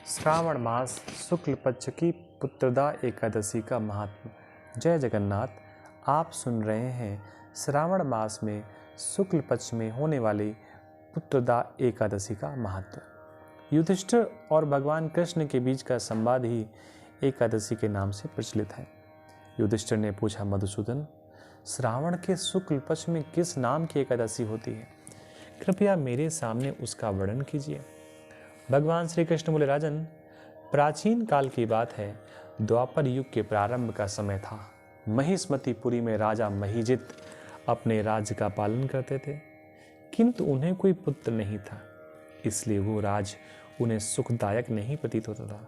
श्रावण मास शुक्ल पक्ष की पुत्रदा एकादशी का महात्म। जय जगन्नाथ। आप सुन रहे हैं श्रावण मास में शुक्ल पक्ष में होने वाली पुत्रदा एकादशी का महत्व। युधिष्ठिर और भगवान कृष्ण के बीच का संवाद ही एकादशी के नाम से प्रचलित है। युधिष्ठिर ने पूछा, मधुसूदन, श्रावण के शुक्ल पक्ष में किस नाम की एकादशी होती है? कृपया मेरे सामने उसका वर्णन कीजिए। भगवान श्री कृष्ण बोले, राजन, प्राचीन काल की बात है। द्वापर युग के प्रारंभ का समय था। महिष्मतिपुरी में राजा महिजित अपने राज्य का पालन करते थे, किंतु उन्हें कोई पुत्र नहीं था, इसलिए वो राज उन्हें सुखदायक नहीं प्रतीत होता था।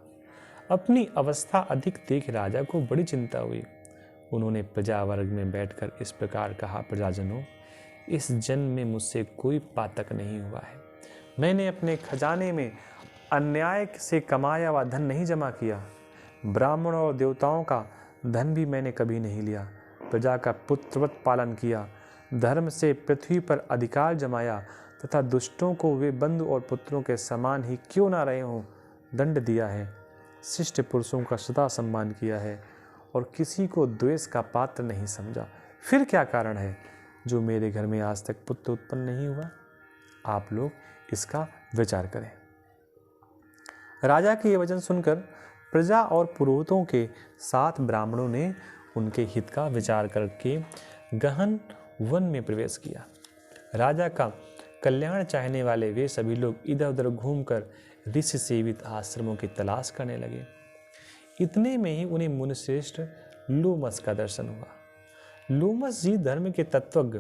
अपनी अवस्था अधिक देख राजा को बड़ी चिंता हुई। उन्होंने प्रजा वर्ग में बैठकर इस प्रकार कहा, प्रजाजनों, इस जन्म में मुझसे कोई पातक नहीं हुआ है। मैंने अपने खजाने में अन्याय से कमाया हुआ धन नहीं जमा किया। ब्राह्मणों और देवताओं का धन भी मैंने कभी नहीं लिया। प्रजा का पुत्रवत पालन किया, धर्म से पृथ्वी पर अधिकार जमाया तथा दुष्टों को वे बंधु और पुत्रों के समान ही क्यों ना रहे हों दंड दिया है। शिष्ट पुरुषों का सदा सम्मान किया है और किसी को द्वेष का पात्र नहीं समझा। फिर क्या कारण है जो मेरे घर में आज तक पुत्र उत्पन्न नहीं हुआ? आप लोग इसका विचार करें। राजा के ये वचन सुनकर प्रजा और पुरोहितों के साथ ब्राह्मणों ने उनके हित का विचार करके गहन वन में प्रवेश किया। राजा का कल्याण चाहने वाले वे सभी लोग इधर उधर घूमकर ऋषि सेवित आश्रमों की तलाश करने लगे। इतने में ही उन्हें मुनिश्रेष्ठ लोमस का दर्शन हुआ। लोमस जी धर्म के तत्वज्ञ,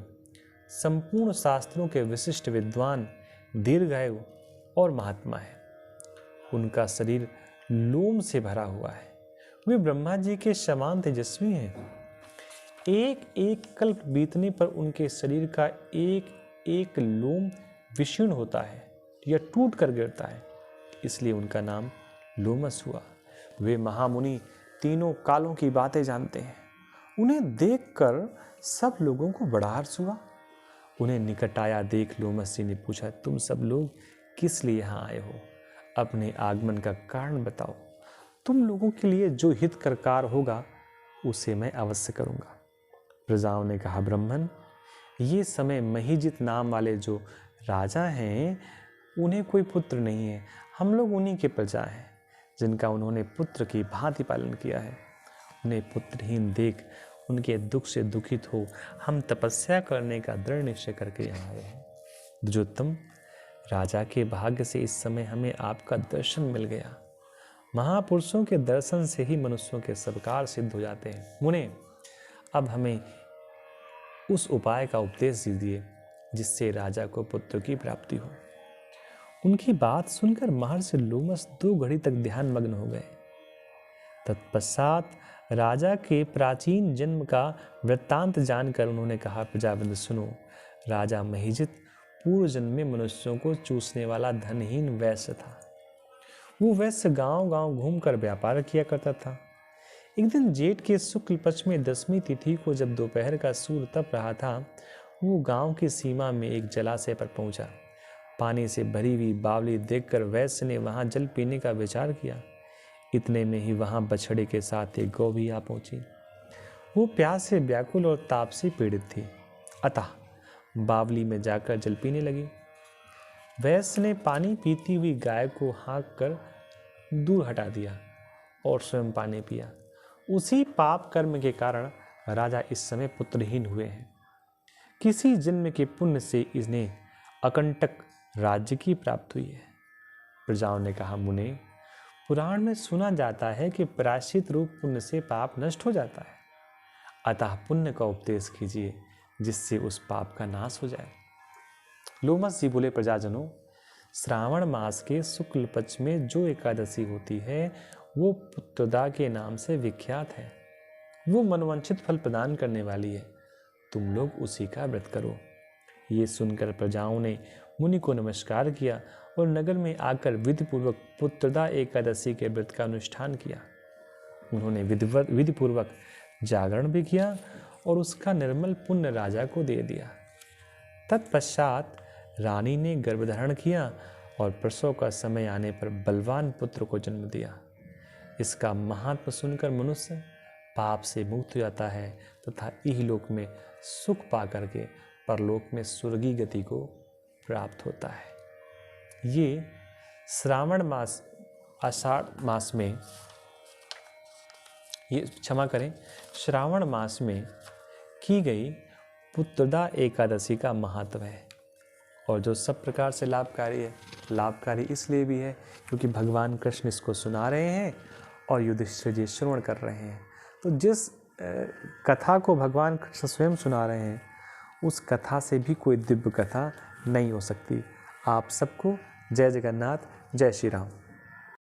संपूर्ण शास्त्रों के विशिष्ट विद्वान, दीर्घायु और महात्मा है। उनका शरीर लोम से भरा हुआ है। वे ब्रह्मा जी के समान तेजस्वी हैं। एक एक कल्प बीतने पर उनके शरीर का एक एक लोम विशीर्ण होता है या टूट कर गिरता है, इसलिए उनका नाम लोमस हुआ। वे महामुनि तीनों कालों की बातें जानते हैं। उन्हें देखकर सब लोगों को बड़ा हर्ष हुआ। उन्हें निकट आया देख लोमस जी ने पूछा, तुम सब लोग किस लिए यहाँ आए हो? अपने आगमन का कारण बताओ। तुम लोगों के लिए जो हितकर कार्य होगा उसे मैं अवश्य करूँगा। प्रजाओं ने कहा, ब्राह्मण, ये समय महिजित नाम वाले जो राजा हैं उन्हें कोई पुत्र नहीं है। हम लोग उन्हीं के प्रजा हैं जिनका उन्होंने पुत्र की भांति पालन किया है। उन्हें पुत्रहीन देख उनके दुख से दुखित हो हम तपस्या करने का दृढ़ निश्चय करके यहाँ आए हैं। द्विजोत्तम, राजा के भाग्य से इस समय हमें आपका दर्शन मिल गया। महापुरुषों के दर्शन से ही मनुष्यों के सत्कार सिद्ध हो जाते हैं। मुने, अब हमें उस उपाय का उपदेश दीजिए जिससे राजा को पुत्र की प्राप्ति हो। उनकी बात सुनकर महर्षि लोमस 2 घड़ी तक ध्यान मग्न हो गए। तत्पश्चात राजा के प्राचीन जन्म का वृत्तांत जानकर उन्होंने कहा, प्रजावृंद सुनो, राजा महिजित पूर्व जन्म में मनुष्यों को चूसने वाला धनहीन वैश्य था। वो वैश्य गांव-गांव घूमकर व्यापार किया करता था। एक दिन जेठ के शुक्ल पक्ष में 10वीं तिथि को जब दोपहर का सूर्य तप रहा था, वो गांव की सीमा में एक जलाशय पर पहुंचा। पानी से भरी हुई बावली देखकर वैश्य ने वहां जल पीने का विचार किया। इतने में ही वहां बछड़े के साथ एक गौ भी आ पहुंची। वो प्यास से व्याकुल और ताप से पीड़ित थी, अतः बावली में जाकर जल पीने लगी। वैश्य ने पानी पीती हुई गाय को हाँक कर दूर हटा दिया और स्वयं पानी पिया। उसी पाप कर्म के कारण राजा इस समय पुत्रहीन हुए हैं। किसी जन्म के पुण्य से इन्हें अकंटक राज्य की प्राप्ति हुई है। प्रजाओं ने कहा, मुने, पुराण में सुना जाता है कि प्रायश्चित रूप पुण्य से पाप नष्ट हो जाता है, अतः पुण्य का उपदेश कीजिए जिससे उस पाप का नाश हो जाए। लोमस जी बोले, प्रजाजनों, श्रावण मास के शुक्ल पक्ष में जो एकादशी होती है वो पुत्रदा के नाम से विख्यात है। वो मनवांछित फल प्रदान करने वाली है। तुम लोग उसी का व्रत करो। ये सुनकर प्रजाओं ने मुनि को नमस्कार किया और नगर में आकर विधिपूर्वक पुत्रदा एकादशी के व्रत का अनुष्ठान किया। उन्होंने विधिपूर्वक जागरण भी किया और उसका निर्मल पुण्य राजा को दे दिया। तत्पश्चात रानी ने गर्भधारण किया और प्रसव का समय आने पर बलवान पुत्र को जन्म दिया। इसका महात्म सुनकर मनुष्य पाप से मुक्त हो जाता है तथा इहलोक में सुख पा करके परलोक में स्वर्गीय गति को प्राप्त होता है। ये श्रावण मास आषाढ़ मास में, ये क्षमा करें, श्रावण मास में की गई पुत्रदा एकादशी का महत्व है और जो सब प्रकार से लाभकारी है। लाभकारी इसलिए भी है क्योंकि भगवान कृष्ण इसको सुना रहे हैं और युधिष्ठिर जी श्रवण कर रहे हैं। तो जिस कथा को भगवान कृष्ण स्वयं सुना रहे हैं उस कथा से भी कोई दिव्य कथा नहीं हो सकती। आप सबको जय जगन्नाथ, जय श्री राम।